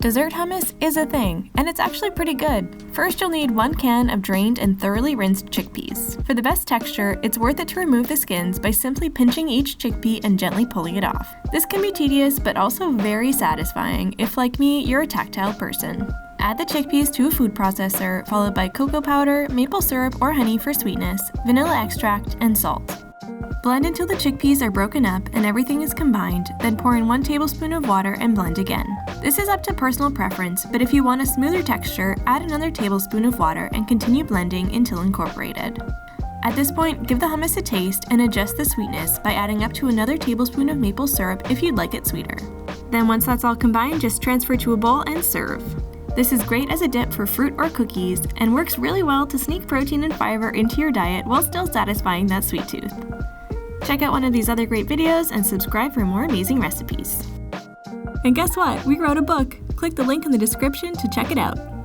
Dessert hummus is a thing, and it's actually pretty good. First, you'll need 1 can of drained and thoroughly rinsed chickpeas. For the best texture, it's worth it to remove the skins by simply pinching each chickpea and gently pulling it off. This can be tedious, but also very satisfying if, like me, you're a tactile person. Add the chickpeas to a food processor, followed by cocoa powder, maple syrup or honey for sweetness, vanilla extract, and salt. Blend until the chickpeas are broken up and everything is combined, then pour in 1 tablespoon of water and blend again. This is up to personal preference, but if you want a smoother texture, add another tablespoon of water and continue blending until incorporated. At this point, give the hummus a taste and adjust the sweetness by adding up to another tablespoon of maple syrup if you'd like it sweeter. Then once that's all combined, just transfer to a bowl and serve. This is great as a dip for fruit or cookies and works really well to sneak protein and fiber into your diet while still satisfying that sweet tooth. Check out one of these other great videos and subscribe for more amazing recipes. And guess what? We wrote a book! Click the link in the description to check it out.